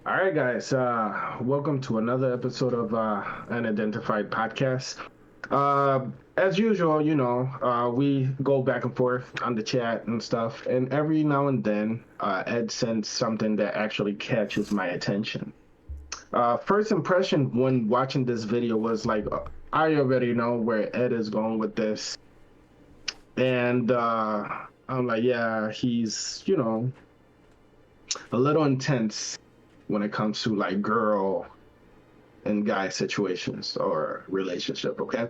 All right, guys. Welcome to another episode of Unidentified Podcast. As usual, we go back and forth on the chat and stuff, and every now and then, Ed sends something that actually catches my attention. First impression when watching this video was like, I already know where Ed is going with this, and I'm like, yeah, he's a little intense when it comes to like girl and guy situations or relationship, okay?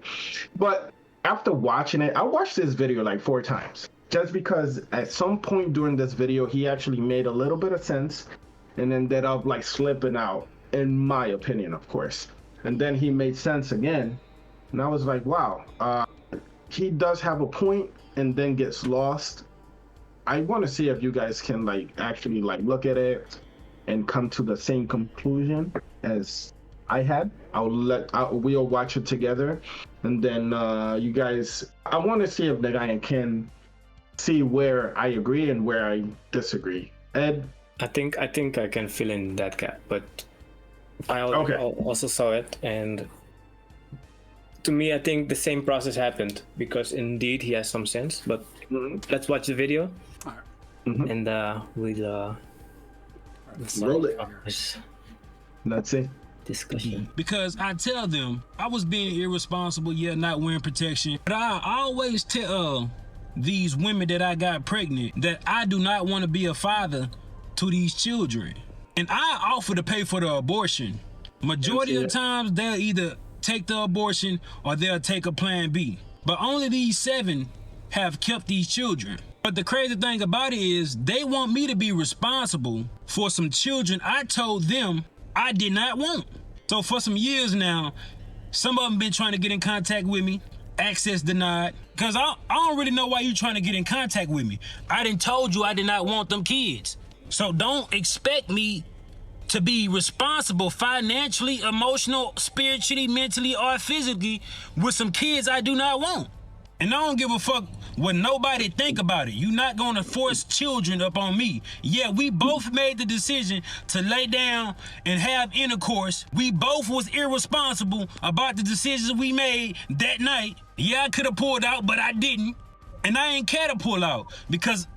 But after watching it, I watched this video like 4 times just because at some point during this video he actually made a little bit of sense and ended up like slipping out, in my opinion, of course. And then he made sense again, and I was like, wow, he does have a point and then gets lost. I want to see if you guys can like actually like look at it and come to the same conclusion as I had. We'll watch it together, and then you guys. I want to see if the guy can see where I agree and where I disagree. Ed, I think I can fill in that gap, but I also saw it, and to me, I think the same process happened because indeed he has some sense. But let's watch the video, and we'll roll it. Let's see. Discussion. Because I tell them I was being irresponsible, not wearing protection. But I always tell these women that I got pregnant that I do not want to be a father to these children. And I offer to pay for the abortion. Majority of times they'll either take the abortion or they'll take a plan B. But only these 7 have kept these children. But the crazy thing about it is they want me to be responsible for some children I told them I did not want. So for some years now, some of them been trying to get in contact with me, access denied. Cause I don't really know why you trying to get in contact with me. I done told you I did not want them kids. So don't expect me to be responsible financially, emotional, spiritually, mentally, or physically with some kids I do not want. And I don't give a fuck what nobody think about it. You're not gonna force children up on me. Yeah, we both made the decision to lay down and have intercourse. We both was irresponsible about the decisions we made that night. Yeah, I could have pulled out, but I didn't. And I ain't care to pull out because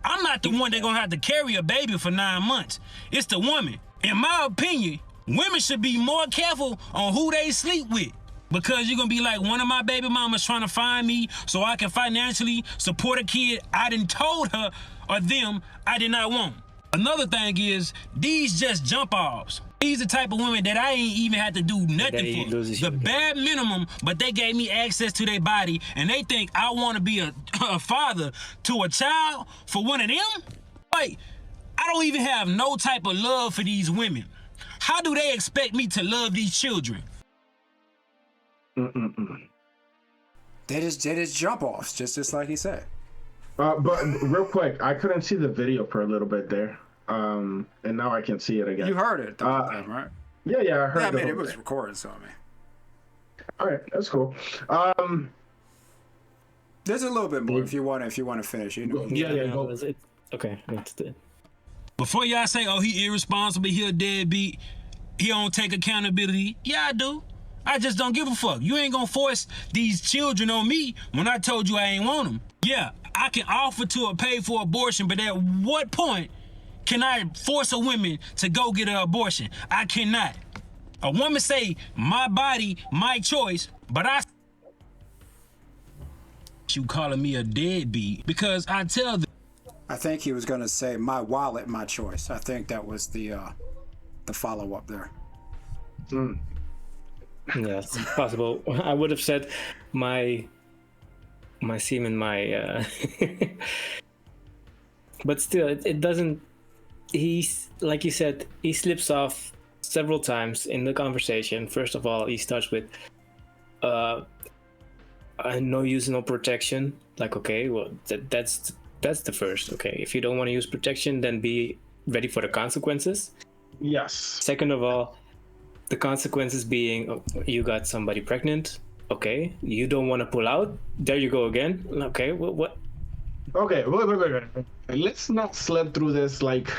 I'm not the one that gonna have to carry a baby for 9 months. It's the woman. In my opinion, women should be more careful on who they sleep with. Because you're gonna be like, one of my baby mamas trying to find me so I can financially support a kid I done told her or them I did not want. Another thing is, these just jump offs. These the type of women that I ain't even had to do nothing for. The bare minimum, but they gave me access to their body and they think I wanna be a father to a child for one of them? Like, I don't even have no type of love for these women. How do they expect me to love these children? They just jump offs, just like he said. But real quick, I couldn't see the video for a little bit there, and now I can see it again. You heard it, the whole time, right? Yeah, I heard. Yeah, I the mean, whole it was thing. recorded, so I mean. All right, that's cool. There's a little bit more if you want to finish. You know. Go. Okay, that's it. Before y'all say, oh, he irresponsible, he a deadbeat, he don't take accountability. Yeah, I do. I just don't give a fuck. You ain't gonna force these children on me when I told you I ain't want them. Yeah, I can offer to pay for abortion, but at what point can I force a woman to go get an abortion? I cannot. A woman say, my body, my choice, but you calling me a deadbeat because I tell them. I think he was gonna say, my wallet, my choice. I think that was the follow up there. Yes, possible. I would have said my semen, my but still it doesn't. He's like you said, he slips off several times in the conversation. First of all, he starts with no use, no protection. Like, okay, well that's the first. Okay, if you don't want to use protection, then be ready for the consequences. Yes. Second of all, the consequences being you got somebody pregnant. Okay, you don't want to pull out. There you go again. Okay, well, what? Okay, wait. Let's not slip through this like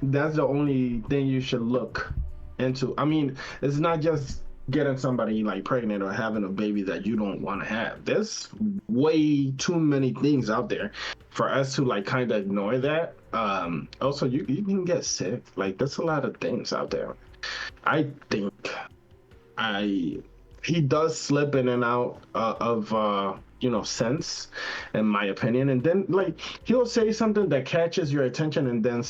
that's the only thing you should look into. I mean, it's not just getting somebody like pregnant or having a baby that you don't want to have. There's way too many things out there for us to like kind of ignore that. Also, you can get sick. Like, there's a lot of things out there. I think I he does slip in and out of sense, in my opinion, and then like he'll say something that catches your attention, and then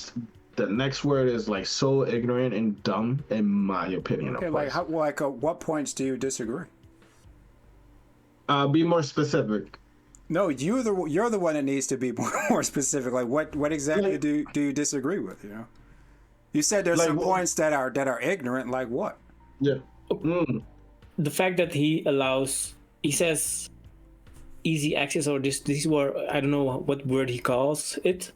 the next word is like so ignorant and dumb, in my opinion. Okay, like what points do you disagree? Be more specific. No, you're the one that needs to be more specific. Like what exactly do you disagree with? You know, you said there's Like some what? points that are ignorant. Like what? Yeah. The fact that he says easy access, or these were, I don't know what word he calls it,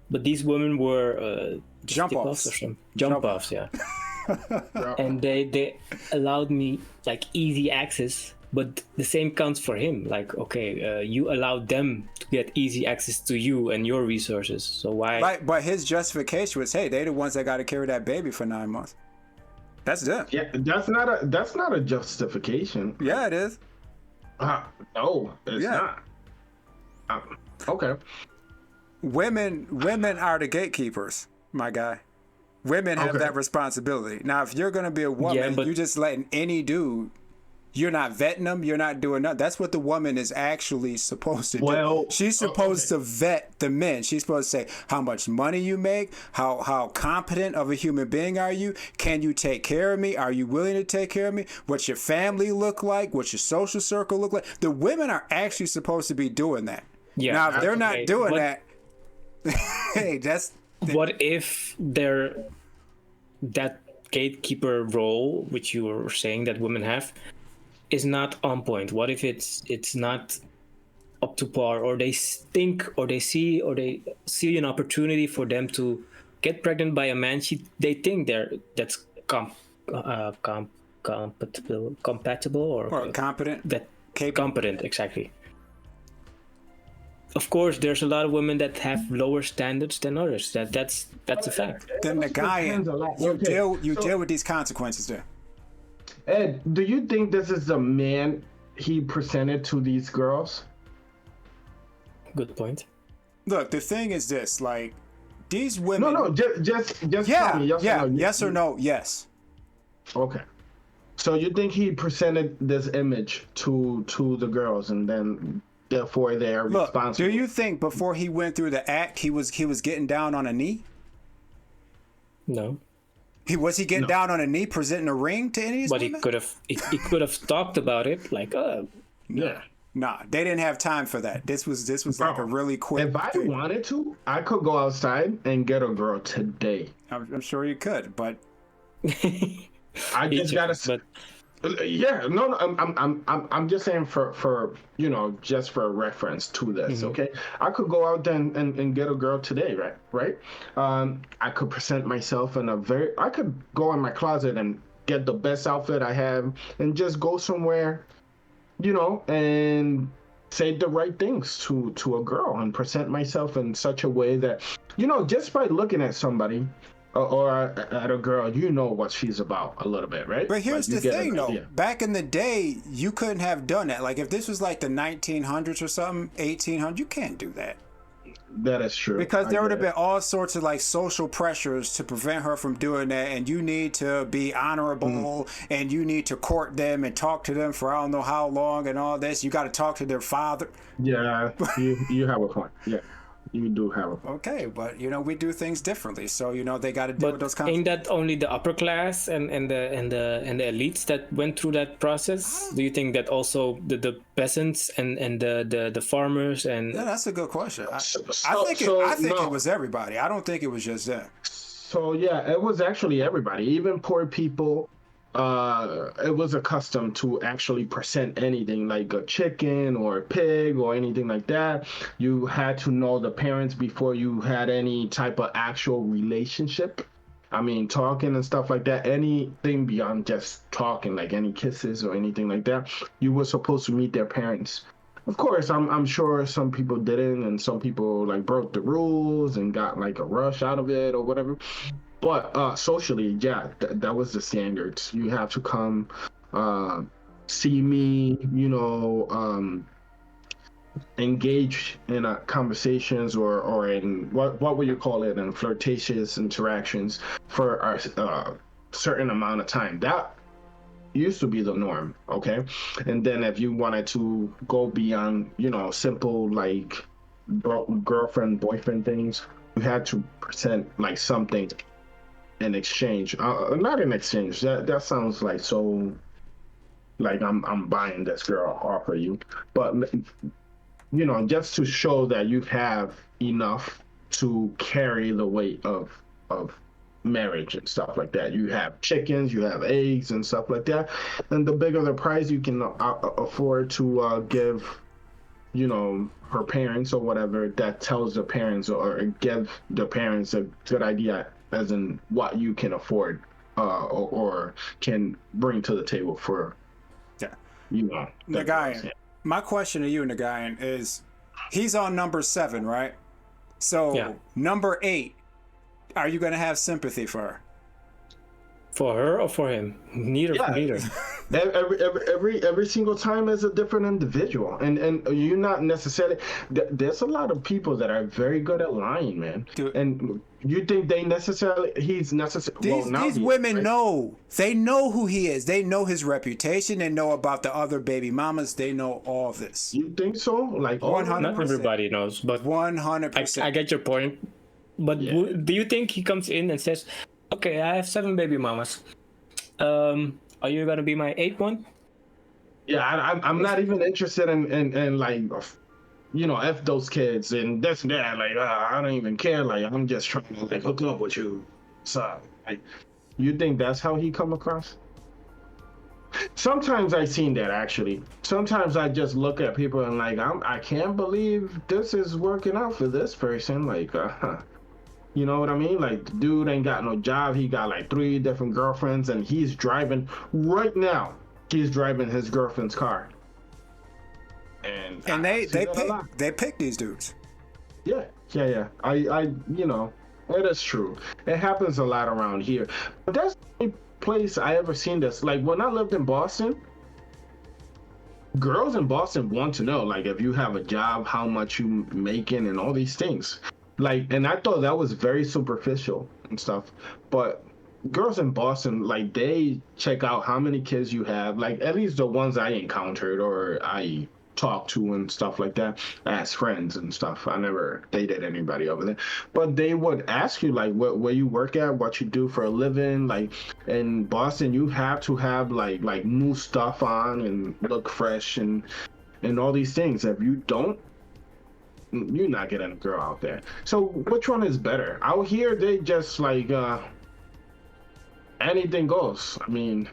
but these women were Jump stick offs. or something. Jump offs, yeah. And they allowed me like easy access, but the same counts for him. Like, okay, you allowed them to get easy access to you and your resources, so why? Right, but his justification was, hey, they the ones that got to carry that baby for 9 months. That's them. Yeah, that's not a justification. Yeah, it is. No, it's Yeah. not. Okay. Women are the gatekeepers, my guy. Women have Okay. that responsibility. Now, if you're gonna be a woman, Yeah, but- you're just letting any dude. You're not vetting them. You're not doing nothing. That's what the woman is actually supposed to do. Well, She's supposed to vet the men. She's supposed to say how much money you make, how competent of a human being are you? Can you take care of me? Are you willing to take care of me? What's your family look like? What's your social circle look like? The women are actually supposed to be doing that. Yeah, Now, if they're okay, not doing but- that, hey, that's What if that gatekeeper role, which you were saying that women have, is not on point? What if it's not up to par, or they think, or they see an opportunity for them to get pregnant by a man they think that's compatible or competent. that capable. competent, exactly. Of course, there's a lot of women that have lower standards than others. That's a fact. Then the guy, Depends a lot. you Okay, deal with these consequences there. Ed, do you think this is the man he presented to these girls? Good point. Look, the thing is this: like these women. No, just Yeah, tell me yes yeah, or no. yes or no, yes. Okay. So you think he presented this image to the girls, and then therefore they are Look, responsible? do you think before he went through the act, he was getting down on a knee? No, Was he getting down on a knee, presenting a ring to any of these but women? he could have talked about it, like, Yeah. Nah, they didn't have time for that. This was like a Bro, really quick. If I thing. wanted to, I could go outside and get a girl today. I'm sure you could, but I just gotta. but Yeah, no, I'm just saying for just for reference to this, okay? I could go out there and get a girl today, right? I could present myself in I could go in my closet and get the best outfit I have and just go somewhere, and say the right things to a girl and present myself in such a way that, just by looking at somebody or at a girl, what she's about a little bit, right? But here's Like, the you get thing, an though. idea. Back in the day, you couldn't have done that. Like if this was like the 1900s or something, 1800s, you can't do that. That is true. Because I there would get have it. been all sorts of like social pressures to prevent her from doing that, and you need to be honorable, and you need to court them and talk to them for I don't know how long and all this. You got to talk to their father. Yeah, you have a point. Yeah, you do have a point. Okay, but we do things differently, so they got to deal with but those ain't consequences. that only the upper class and the elites that went through that process? Do you think that also the peasants and the farmers and Yeah, that's a good question. I So- think no. it was everybody. I don't think it was just them. So yeah, it was actually everybody, even poor people. It was accustomed to actually present anything like a chicken or a pig or anything like that. You had to know the parents before you had any type of actual relationship. I mean, talking and stuff like that, anything beyond just talking, like any kisses or anything like that, you were supposed to meet their parents of course, I'm sure some people didn't, and some people like broke the rules and got like a rush out of it or whatever. But socially, yeah, that was the standards. You have to come see me, engage in conversations or in what would you call it, in flirtatious interactions for a certain amount of time. That used to be the norm, okay? And then if you wanted to go beyond, simple like girlfriend boyfriend things, you had to present like something in exchange. Not in exchange. That sounds like so. Like I'm buying this girl off of you, but just to show that you have enough to carry the weight of marriage and stuff like that. You have chickens, you have eggs and stuff like that, and the bigger the price you can afford to give, her parents or whatever, that tells the parents or give the parents a good idea as in what you can afford or can bring to the table for, Nagayan. My question to you, Nagayan, is he's on number 7, right? So number 8, are you going to have sympathy for her? For her or for him? Neither. Every single time is a different individual, and you're not necessarily. There's a lot of people that are very good at lying, man. Dude. And you think he's necessary? These women know. They know who he is. They know his reputation. They know about the other baby mamas. They know all this. You think so? Like 100%. Not everybody knows, but 100%. I get your point. But do you think he comes in and says, "Okay, I have 7 baby mamas. Are you gonna be my 8th one?" Yeah, I'm not even interested in like, F those kids and this and that. Like, I don't even care. Like, I'm just trying to like hook up with you. So, like, you think that's how he come across? Sometimes I seen that actually. Sometimes I just look at people and like, I can't believe this is working out for this person. Like, you know what I mean? Like, the dude ain't got no job. He got like 3 different girlfriends, and he's driving right now. He's driving his girlfriend's car. And they pick these dudes. Yeah. I it is true. It happens a lot around here. But that's the only place I ever seen this. Like, when I lived in Boston, girls in Boston want to know, like, if you have a job, how much you making, and all these things. Like, and I thought that was very superficial and stuff, but girls in Boston, like, they check out how many kids you have, like, at least the ones I encountered or I talked to and stuff like that as friends and stuff. I never dated anybody over there, but they would ask you like where you work at, what you do for a living. Like, in Boston, you have to have like new stuff on and look fresh and all these things. If you don't, you're not getting a girl out there. So which one is better? Out here, they just like anything goes. I mean,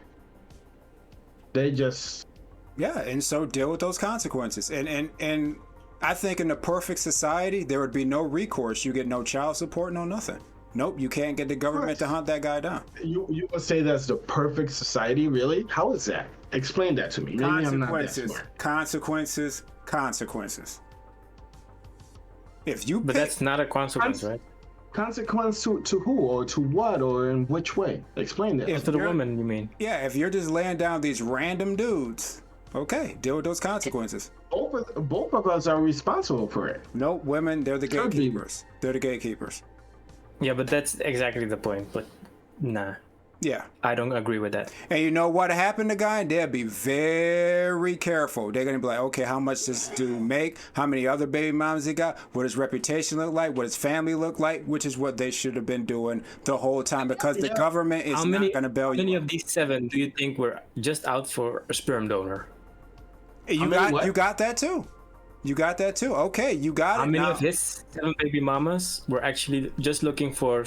they just and so deal with those consequences. And I think in the perfect society, there would be no recourse. You get no child support, no nothing. Nope, you can't get the government to hunt that guy down. You would say that's the perfect society, really? How is that? Explain that to me. Maybe I'm not that smart. Consequences. If you But that's not a consequence, right? Consequence to who or to what or in which way? Explain that. To the woman, you mean? Yeah, if you're just laying down these random dudes, okay, deal with those consequences. Both of us are responsible for it. No, women, they're the gatekeepers. They're the gatekeepers. Yeah, but that's exactly the point. But nah. Yeah. I don't agree with that. And you know what happened to guy? They'll be very careful. They're going to be like, okay, how much does this dude make? How many other baby moms he got? What his reputation look like? What his family look like? Which is what they should have been doing the whole time, because the government is not going to bail you. How many of these 7 do you think were just out for a sperm donor? You got that too. You got that too. Okay, you got it. How many of his 7 baby mamas were actually just looking for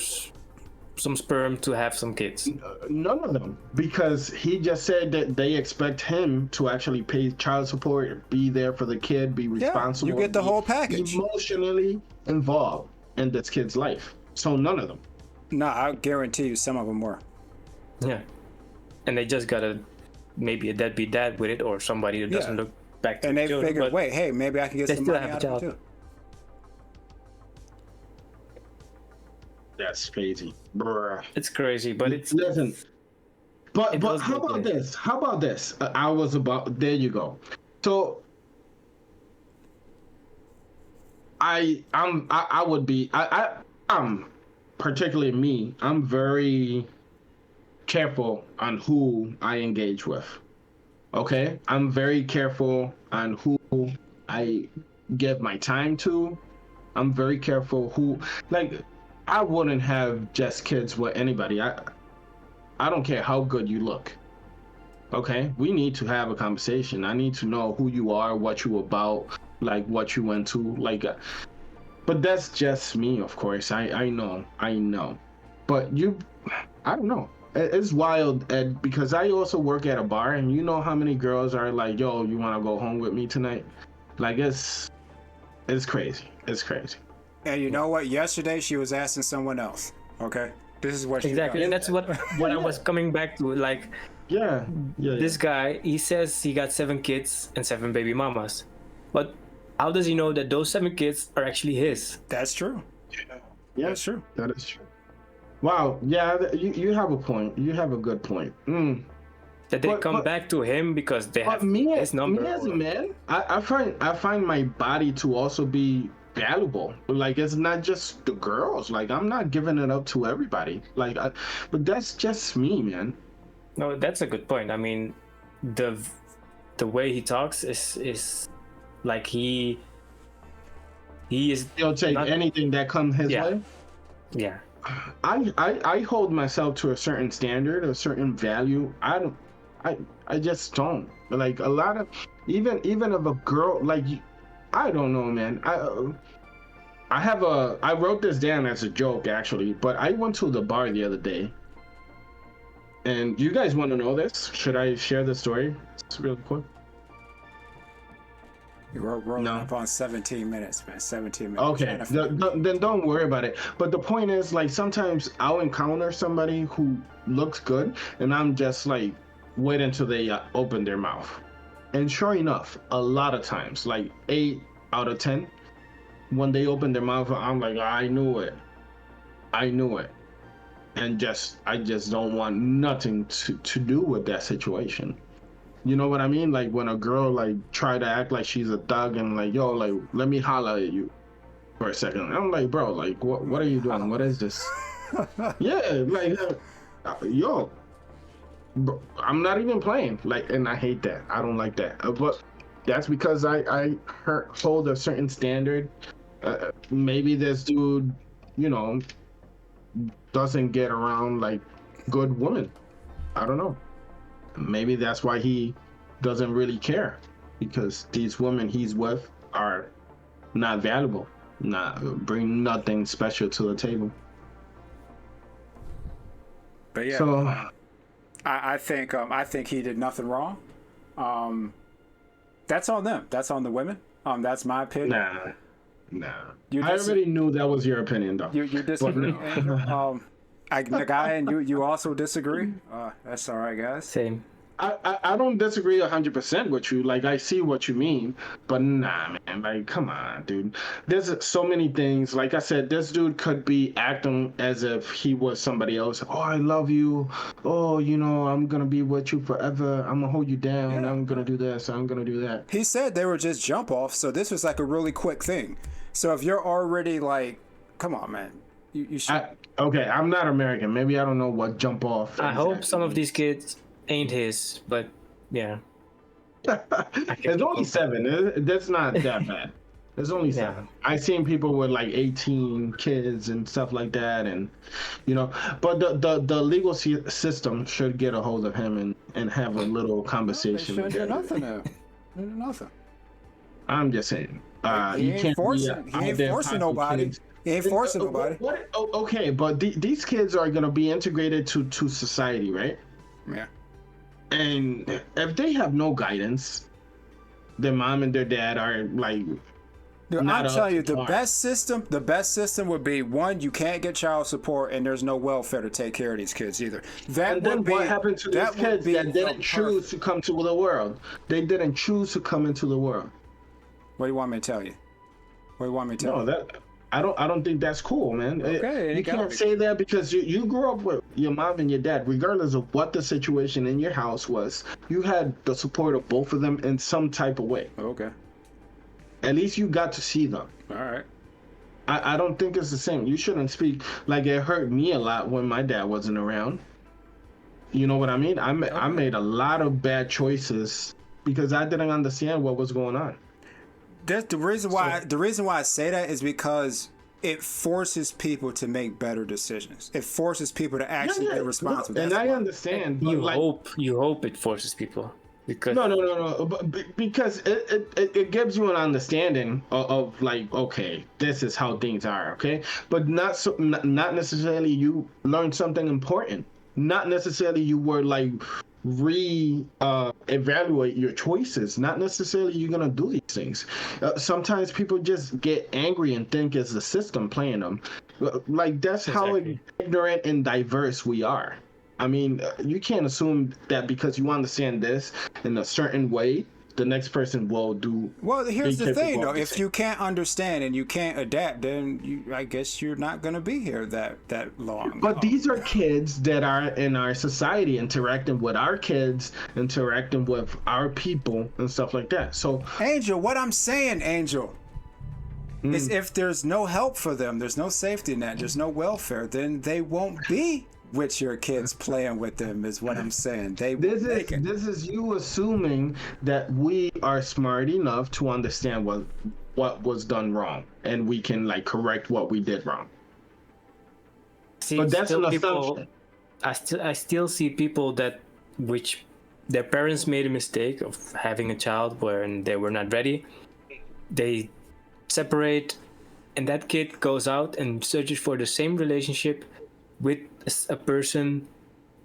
some sperm to have some kids? None of them, because he just said that they expect him to actually pay child support, be there for the kid, be responsible. You get the whole package. Emotionally involved in this kid's life. So none of them. No, I guarantee you some of them were. Yeah. And they just got maybe a deadbeat dad with it, or somebody that doesn't look back to And they children, figured, but wait, hey, maybe I can get they some still money have a out of it job. too. That's crazy, bruh. it's crazy, but it's Listen, but It but was how both about ways. this? How about this? I was about there. You go. So I would be I'm particularly me. I'm very careful on who I engage with. Okay, I'm very careful on who I give my time to. I'm very careful who, like, I wouldn't have just kids with anybody. I don't care how good you look. Okay, we need to have a conversation. I need to know who you are, what you about, like what you went to, like. But that's just me, of course. I know. But I don't know. It's wild, Ed, because I also work at a bar, and you know how many girls are like, "Yo, you want to go home with me tonight?" Like it's crazy. It's crazy. And you know what? Yesterday she was asking someone else. Okay, this is what she exactly, got. and that's what I was coming back to. Like Yeah. this guy, he says he got 7 kids and 7 baby mamas, but how does he know that those 7 kids are actually his? That's true. Yeah, That's true. that is true. Wow. Yeah, you have a point. You have a good point. That they But- come but- back to him because they have But me, his number. me as a or- man, I find my body to also be valuable. Like it's not just the girls. Like I'm not giving it up to everybody. Like, but that's just me, man. No, that's a good point. I mean, the way he talks is like he is He'll take not- anything that comes his Yeah. way. yeah. I hold myself to a certain standard, a certain value. I just don't. Like a lot of even of a girl like I don't know, man. I wrote this down as a joke actually, but I went to the bar the other day. And you guys want to know this? Should I share the story? It's real quick. You're rolling No. up on 17 minutes, man. 17 minutes. Okay, Trying to find- then don't worry about it. But the point is, like, sometimes I'll encounter somebody who looks good, and I'm just like waiting until they open their mouth. And sure enough, a lot of times, like 8 out of 10, when they open their mouth, I'm like, I knew it, and I just don't want nothing to do with that situation. You know what I mean? Like when a girl like try to act like she's a thug and like, yo, like let me holler at you for a second. I'm like, bro, like what are you doing? What is this? Yeah, like yo, bro, I'm not even playing. Like, and I hate that. I don't like that. But that's because I hold a certain standard. Maybe this dude, you know, doesn't get around like good women. I don't know. Maybe that's why he doesn't really care, because these women he's with are not valuable, not bring nothing special to the table. But yeah, So I think he did nothing wrong. That's on them. That's on the women. That's my opinion. nah. You I dis- already knew that was your opinion, though. You disagree. The guy and you also disagree. That's all right, guys. Same. I don't disagree 100% with you. Like, I see what you mean, but nah, man. Like, come on, dude. There's so many things. Like I said, this dude could be acting as if he was somebody else. Oh, I love you. Oh, you know, I'm gonna be with you forever. I'm gonna hold you down. Yeah. I'm gonna do this. I'm gonna do that. He said they were just jump off, so this was like a really quick thing. So if you're already like, come on, man, you should. Okay, I'm not American. Maybe I don't know what jump off. I hope exactly some of means. these kids ain't his, but yeah. It's only 7. That's not that bad. It's only 7. I seen people with like 18 kids and stuff like that, and you know. But the legal system should get a hold of him and have a little They conversation. shouldn't do with nothing now. They do nothing. I'm just saying. He You ain't can't forcing. be He out ain't there forcing popping nobody. kids. He ain't forcing nobody. Okay, but these kids are gonna be integrated to society, right? Yeah. And if they have no guidance, their mom and their dad are like Dude, not I'm telling you, up to the par. best system would be one, you can't get child support and there's no welfare to take care of these kids either. That And then would be what happened to these that would kids be that a didn't choose to come to the world? They didn't choose to come into the world. What do you want me to tell you? What do you want me to tell No, you? that I don't think that's cool, man. Okay, You it gotta can't be. say that because you grew up with your mom and your dad, regardless of what the situation in your house was. You had the support of both of them in some type of way. Okay. At least you got to see them. All right. I don't think it's the same. You shouldn't speak like it hurt me a lot when my dad wasn't around. You know what I mean? I made a lot of bad choices because I didn't understand what was going on. That's the reason why. The reason why I say that is because it forces people to make better decisions. It forces people to actually be responsible. And That's I why. understand, but You hope it forces people because no. Because it gives you an understanding of like, okay, this is how things are, okay, but not necessarily you learned something important. Not necessarily you were like evaluate your choices. Not necessarily you're gonna do these things. Sometimes people just get angry and think it's the system playing them. Like that's Exactly. how ignorant and diverse we are. I mean, you can't assume that because you understand this in a certain way, the next person will do. Well, here's be the thing, capable though. of the If same. you can't understand and you can't adapt, then I guess you're not gonna be here that long. But these are kids that are in our society interacting with our kids, interacting with our people and stuff like that. So Angel, what I'm saying, Angel, is if there's no help for them, there's no safety net, there's no welfare, then they won't be with your kids playing with them. Is what I'm saying. They this won't make it. this is you assuming that we are smart enough to understand what was done wrong and we can like correct what we did wrong. see, But that's still an people. assumption. I still see people that which their parents made a mistake of having a child when they were not ready. They separate, and that kid goes out and searches for the same relationship with a person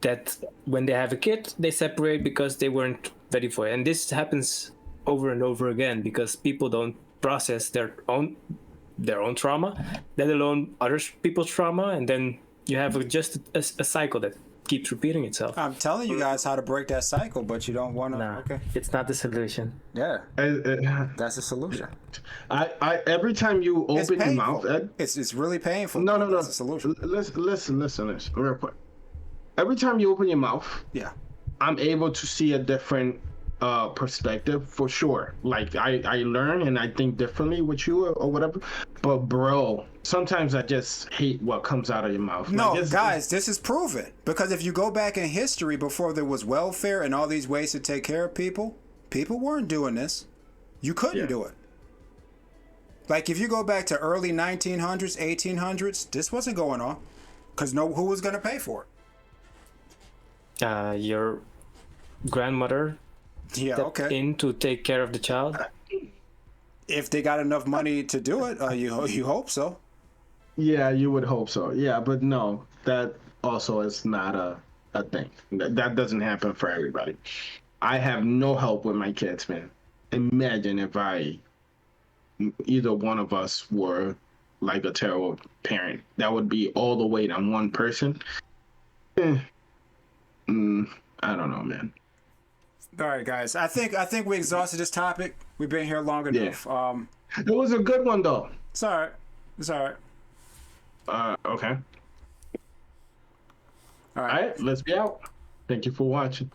that when they have a kid they separate because they weren't ready for it. And this happens over and over again because people don't process their own trauma, let alone other people's trauma, and then you have just a cycle that keeps repeating itself. I'm telling you guys how to break that cycle, but you don't want to. Nah, Okay. it's not the solution. Yeah, I, that's the solution. I every time you It's open your painful. mouth, Ed, It's really painful. no, That's the solution. Listen, real quick. Every time you open your mouth, Yeah. I'm able to see a different perspective for sure. Like I learn and I think differently with you or whatever. But bro, sometimes I just hate what comes out of your mouth. No, Like, it's- guys, this is proven. Because if you go back in history before there was welfare and all these ways to take care of people, people weren't doing this. You couldn't do it. Like if you go back to early 1900s, 1800s, this wasn't going on. Because who was going to pay for Your grandmother it? Yeah, stepped okay. in to take care of the child. If they got enough money to do it, you hope so. Yeah, you would hope so. Yeah, but no, that also is not a thing. That doesn't happen for everybody. I have no help with my kids, man. Imagine if either one of us were like a terrible parent. That would be all the weight on one person. I don't know, man. All right, guys. I think we exhausted this topic. We've been here long enough. It was a good one, though. It's all right. It's all right. Okay. All All right. right, let's be out. Thank you for watching.